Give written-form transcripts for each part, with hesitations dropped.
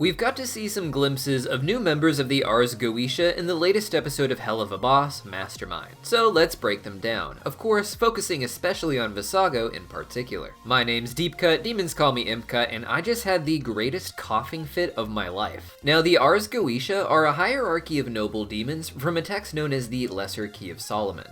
We've got to see some glimpses of new members of the Ars Goetia in the latest episode of Helluva Boss, Mastermind, so let's break them down, of course focusing especially on Vassago in particular. My name's Deepcut, demons call me ImpCut, and I just had the greatest coughing fit of my life. Now the Ars Goetia are a hierarchy of noble demons from a text known as the Lesser Key of Solomon.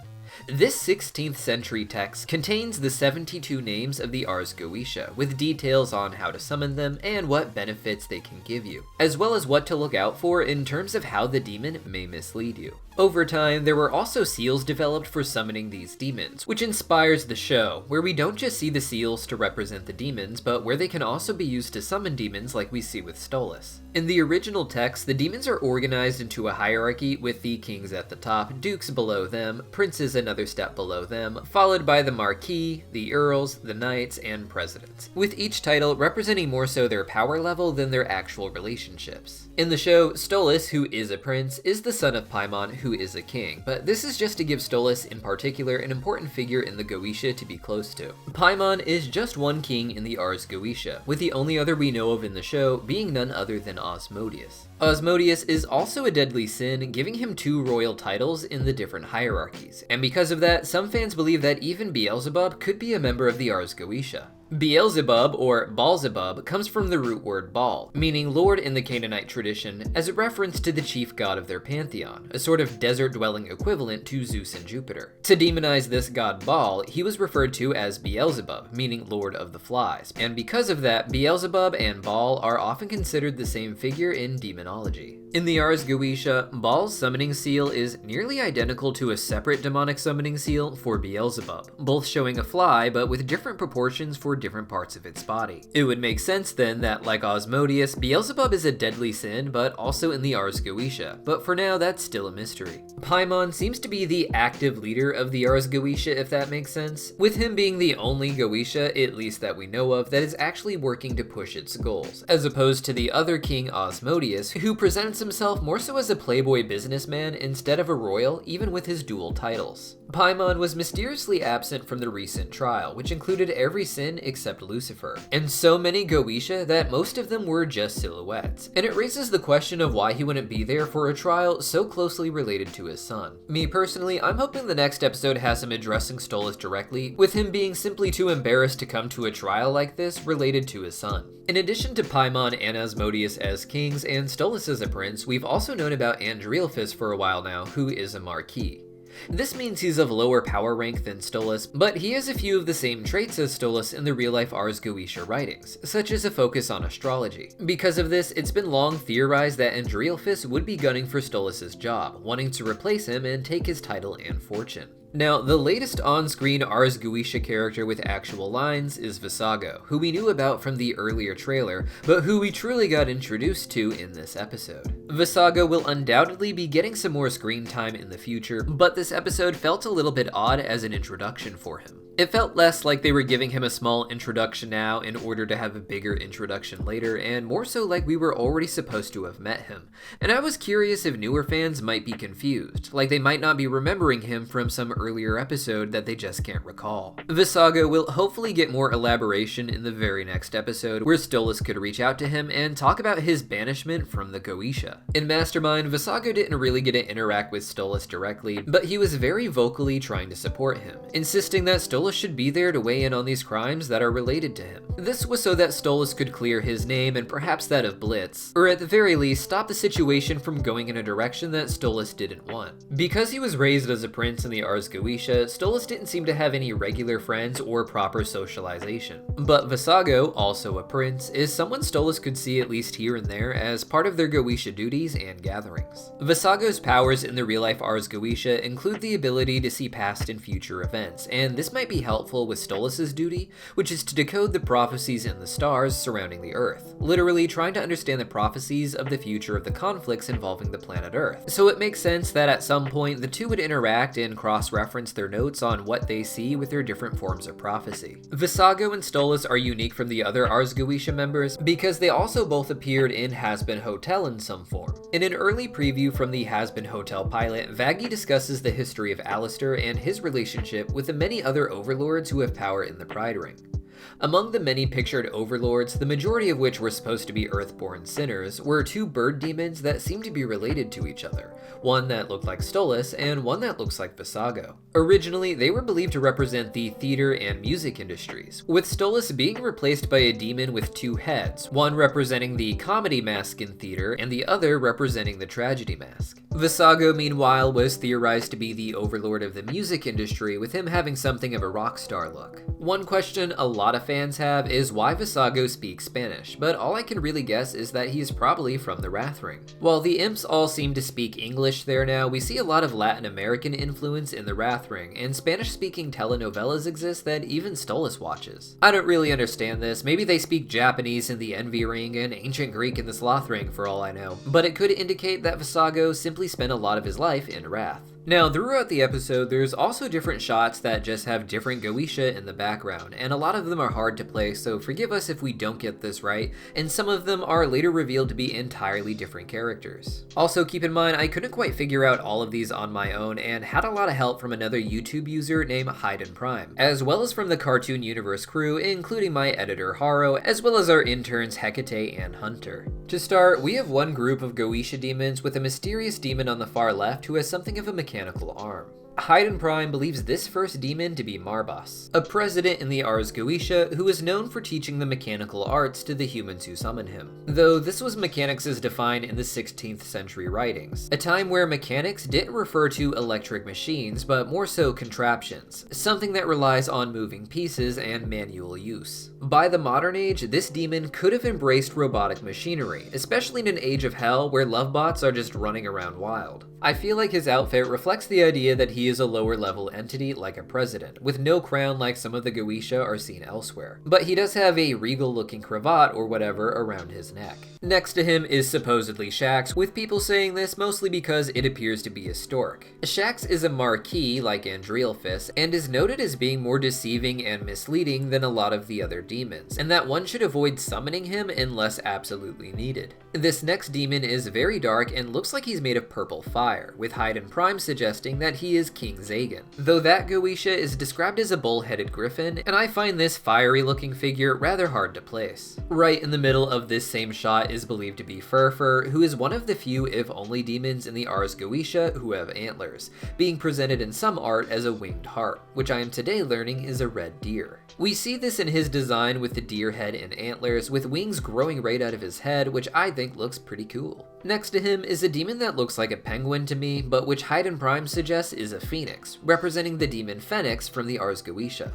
This 16th century text contains the 72 names of the Ars Goetia, with details on how to summon them and what benefits they can give you, as well as what to look out for in terms of how the demon may mislead you. Over time, there were also seals developed for summoning these demons, which inspires the show, where we don't just see the seals to represent the demons, but where they can also be used to summon demons like we see with Stolas. In the original text, the demons are organized into a hierarchy with the kings at the top, dukes below them, princes another step below them, followed by the marquis, the earls, the knights, and presidents, with each title representing more so their power level than their actual relationships. In the show, Stolas, who is a prince, is the son of Paimon, who is a king, but this is just to give Stolas in particular an important figure in the Goetia to be close to. Paimon is just one king in the Ars Goetia, with the only other we know of in the show being none other than Asmodeus. Asmodeus is also a deadly sin, giving him 2 royal titles in the different hierarchies, and because of that, some fans believe that even Beelzebub could be a member of the Ars Goetia. Beelzebub, or Baalzebub, comes from the root word Baal, meaning lord in the Canaanite tradition, as a reference to the chief god of their pantheon, a sort of desert-dwelling equivalent to Zeus and Jupiter. To demonize this god Baal, he was referred to as Beelzebub, meaning lord of the flies, and because of that, Beelzebub and Baal are often considered the same figure in demonology. In the Ars Goetia, Baal's summoning seal is nearly identical to a separate demonic summoning seal for Beelzebub, both showing a fly but with different proportions for different parts of its body. It would make sense then that, like Asmodeus, Beelzebub is a deadly sin but also in the Ars Goetia, but for now that's still a mystery. Paimon seems to be the active leader of the Ars Goetia, if that makes sense, with him being the only Goetia, at least that we know of, that is actually working to push its goals, as opposed to the other king Asmodeus, who presents himself more so as a playboy businessman instead of a royal, even with his dual titles. Paimon was mysteriously absent from the recent trial, which included every sin except Lucifer, and so many Goetia that most of them were just silhouettes, and it raises the question of why he wouldn't be there for a trial so closely related to his son. Me personally, I'm hoping the next episode has him addressing Stolas directly, with him being simply too embarrassed to come to a trial like this related to his son. In addition to Paimon and Asmodeus as kings and Stolas as a prince, we've also known about Andrealphus for a while now, who is a marquis. This means he's of lower power rank than Stolas, but he has a few of the same traits as Stolas in the real-life Ars Goetia writings, such as a focus on astrology. Because of this, it's been long theorized that Andrealphus would be gunning for Stolas' job, wanting to replace him and take his title and fortune. Now, the latest on-screen Ars Goetia character with actual lines is Vassago, who we knew about from the earlier trailer, but who we truly got introduced to in this episode. Vassago will undoubtedly be getting some more screen time in the future, but this episode felt a little bit odd as an introduction for him. It felt less like they were giving him a small introduction now in order to have a bigger introduction later, and more so like we were already supposed to have met him. And I was curious if newer fans might be confused, like they might not be remembering him from some earlier episode that they just can't recall. Vassago will hopefully get more elaboration in the very next episode, where Stolas could reach out to him and talk about his banishment from the Goetia. In Mastermind, Vassago didn't really get to interact with Stolas directly, but he was very vocally trying to support him, insisting that Stolas should be there to weigh in on these crimes that are related to him. This was so that Stolas could clear his name and perhaps that of Blitz, or at the very least stop the situation from going in a direction that Stolas didn't want. Because he was raised as a prince in the Ars Goetia, Stolas didn't seem to have any regular friends or proper socialization. But Vassago, also a prince, is someone Stolas could see at least here and there as part of their Goetia duties and gatherings. Vassago's powers in the real-life Ars Goetia include the ability to see past and future events, and this might be helpful with Stolas' duty, which is to decode the prophecies in the stars surrounding the Earth, literally trying to understand the prophecies of the future of the conflicts involving the planet Earth. So it makes sense that at some point the two would interact and cross-reference their notes on what they see with their different forms of prophecy. Vassago and Stolas are unique from the other Ars Goetia members because they also both appeared in Has-Been Hotel in some form. In an early preview from the Has-Been Hotel pilot, Vaggie discusses the history of Alistair and his relationship with the many other overlords who have power in the Pride Ring. Among the many pictured overlords, the majority of which were supposed to be earthborn sinners, were two bird demons that seemed to be related to each other, one that looked like Stolas and one that looks like Vassago. Originally, they were believed to represent the theater and music industries, with Stolas being replaced by a demon with two heads, one representing the comedy mask in theater and the other representing the tragedy mask. Vassago, meanwhile, was theorized to be the overlord of the music industry, with him having something of a rock star look. One question a lot of fans have is why Vassago speaks Spanish, but all I can really guess is that he is probably from the Wrathring. While the imps all seem to speak English there now, we see a lot of Latin American influence in the Wrathring, and Spanish-speaking telenovelas exist that even Stolas watches. I don't really understand this, maybe they speak Japanese in the Envy Ring and Ancient Greek in the Sloth Ring for all I know, but it could indicate that Vassago simply spent a lot of his life in Wrath. Now, throughout the episode, there's also different shots that just have different Goetia in the background, and a lot of them are hard to place, so forgive us if we don't get this right, and some of them are later revealed to be entirely different characters. Also, keep in mind, I couldn't quite figure out all of these on my own, and had a lot of help from another YouTube user named Hayden Prime, as well as from the Cartoon Universe crew, including my editor Haro, as well as our interns Hecate and Hunter. To start, we have one group of Goetia demons with a mysterious demon on the far left who has something of a mechanical arm. Hayden Prime believes this first demon to be Marbas, a president in the Ars Goetia who is known for teaching the mechanical arts to the humans who summon him. Though this was mechanics as defined in the 16th century writings, a time where mechanics didn't refer to electric machines but more so contraptions, something that relies on moving pieces and manual use. By the modern age, this demon could have embraced robotic machinery, especially in an age of hell where lovebots are just running around wild. I feel like his outfit reflects the idea that he is a lower level entity like a president, with no crown like some of the Goetia are seen elsewhere. But he does have a regal looking cravat or whatever around his neck. Next to him is supposedly Shax, with people saying this mostly because it appears to be a stork. Shax is a marquis like Andrealphus, and is noted as being more deceiving and misleading than a lot of the other demons, and that one should avoid summoning him unless absolutely needed. This next demon is very dark and looks like he's made of purple fire, with Hayden Prime suggesting that he is King Zagan. Though that Goetia is described as a bull-headed griffin, and I find this fiery looking figure rather hard to place. Right in the middle of this same shot is believed to be Furfur, who is one of the few if only demons in the Ars Goetia who have antlers, being presented in some art as a winged hart, which I am today learning is a red deer. We see this in his design with the deer head and antlers, with wings growing right out of his head, which I think looks pretty cool. Next to him is a demon that looks like a penguin to me, but which Hayden Prime suggests is a phoenix, representing the demon Phoenix from the Ars Goetia.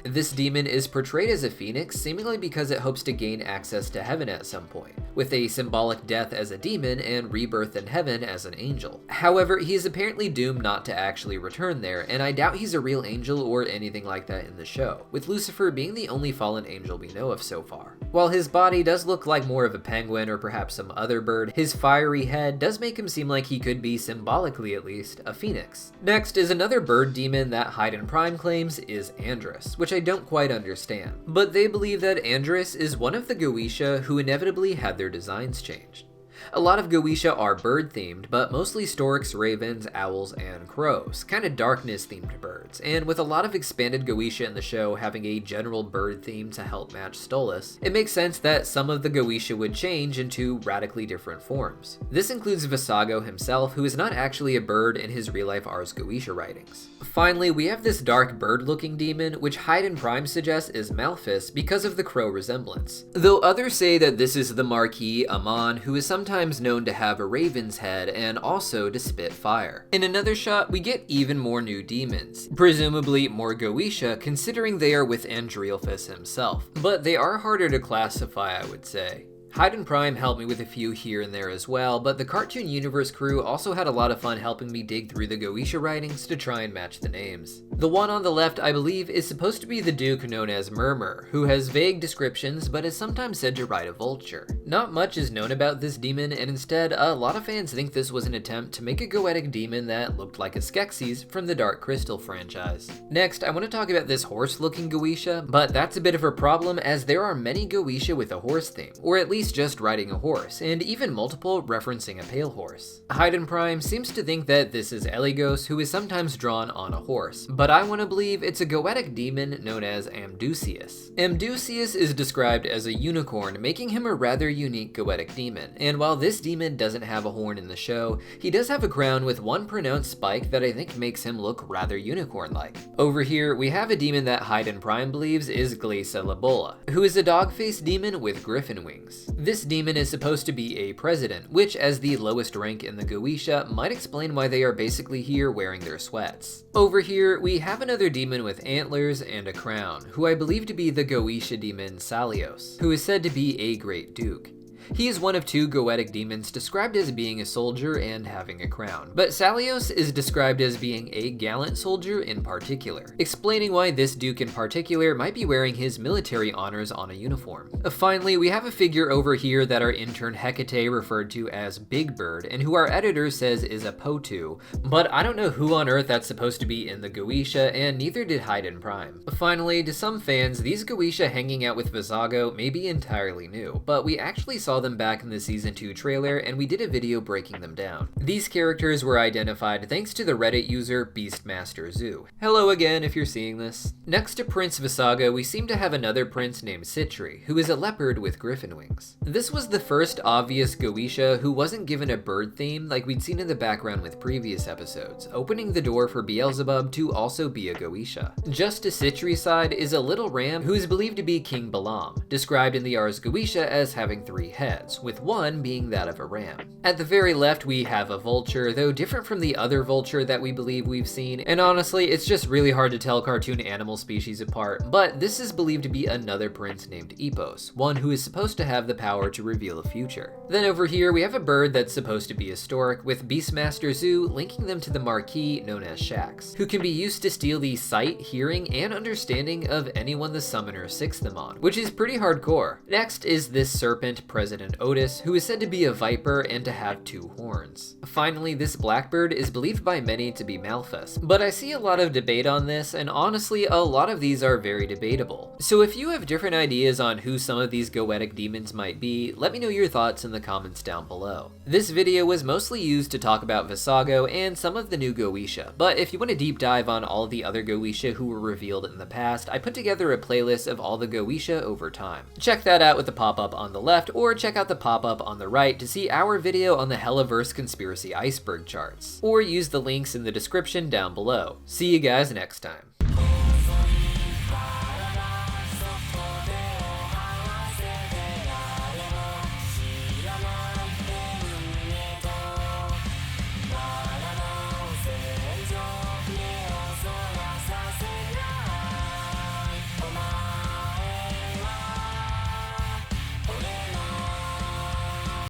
This demon is portrayed as a phoenix, seemingly because it hopes to gain access to heaven at some point, with a symbolic death as a demon and rebirth in heaven as an angel. However, he is apparently doomed not to actually return there, and I doubt he's a real angel or anything like that in the show, with Lucifer being the only fallen angel we know of so far. While his body does look like more of a penguin or perhaps some other bird, his fiery head does make him seem like he could be, symbolically at least, a phoenix. Next is another bird demon that Hayden Prime claims is Andrus, which I don't quite understand. But they believe that Andrus is one of the Goetia who inevitably had their designs changed. A lot of Goetia are bird-themed, but mostly storks, ravens, owls, and crows, kind of darkness-themed birds, and with a lot of expanded Goetia in the show having a general bird theme to help match Stolas, it makes sense that some of the Goetia would change into radically different forms. This includes Vassago himself, who is not actually a bird in his real-life Ars Goetia writings. Finally, we have this dark bird-looking demon, which Hayden Prime suggests is Malphus because of the crow resemblance, though others say that this is the Marquis Amon, who is sometimes known to have a raven's head and also to spit fire. In another shot, we get even more new demons, presumably more Goetia considering they are with Andrealphus himself, but they are harder to classify, I would say. Hayden Prime helped me with a few here and there as well, but the Cartoon Universe crew also had a lot of fun helping me dig through the Goetia writings to try and match the names. The one on the left, I believe, is supposed to be the Duke known as Murmur, who has vague descriptions but is sometimes said to ride a vulture. Not much is known about this demon, and instead, a lot of fans think this was an attempt to make a goetic demon that looked like a Skeksis from the Dark Crystal franchise. Next, I want to talk about this horse-looking Goetia, but that's a bit of a problem as there are many Goetia with a horse theme, or at least he's just riding a horse, and even multiple referencing a pale horse. Haiden Prime seems to think that this is Eligos, who is sometimes drawn on a horse, but I want to believe it's a goetic demon known as Amdusius. Amdusius is described as a unicorn, making him a rather unique goetic demon, and while this demon doesn't have a horn in the show, he does have a crown with one pronounced spike that I think makes him look rather unicorn-like. Over here, we have a demon that Haiden Prime believes is Glacia Labola, who is a dog-faced demon with griffin wings. This demon is supposed to be a president, which as the lowest rank in the Goetia might explain why they are basically here wearing their sweats. Over here, we have another demon with antlers and a crown, who I believe to be the Goetia demon Salios, who is said to be a great duke. He is one of two goetic demons described as being a soldier and having a crown, but Salios is described as being a gallant soldier in particular, explaining why this duke in particular might be wearing his military honors on a uniform. Finally, we have a figure over here that our intern Hecate referred to as Big Bird, and who our editor says is a Potu, but I don't know who on earth that's supposed to be in the Goetia, and neither did Haiden Prime. Finally, to some fans, these Goetia hanging out with Vassago may be entirely new, but we actually saw them back in the Season 2 trailer, and we did a video breaking them down. These characters were identified thanks to the Reddit user Beastmaster Zoo. Hello again if you're seeing this. Next to Prince Vassago, we seem to have another prince named Citri, who is a leopard with griffin wings. This was the first obvious Goetia who wasn't given a bird theme like we'd seen in the background with previous episodes, opening the door for Beelzebub to also be a Goetia. Just to Citri's side is a little ram who is believed to be King Balaam, described in the Ars Goetia as having 3 heads, with one being that of a ram. At the very left we have a vulture, though different from the other vulture that we believe we've seen, and honestly it's just really hard to tell cartoon animal species apart, but this is believed to be another prince named Epos, one who is supposed to have the power to reveal the future. Then over here we have a bird that's supposed to be a stork, with Beastmaster Zoo linking them to the marquee known as Shax, who can be used to steal the sight, hearing, and understanding of anyone the summoner sicks them on, which is pretty hardcore. Next is this serpent, President Otis, who is said to be a viper and to have 2 horns. Finally, this blackbird is believed by many to be Malphus, but I see a lot of debate on this, and honestly a lot of these are very debatable. So if you have different ideas on who some of these goetic demons might be, let me know your thoughts in the comments down below. This video was mostly used to talk about Vassago and some of the new Goetia, but if you want a deep dive on all the other Goetia who were revealed in the past, I put together a playlist of all the Goetia over time. Check that out with the pop-up on the left, or check out the pop-up on the right to see our video on the Helluverse conspiracy iceberg charts, or use the links in the description down below. See you guys next time.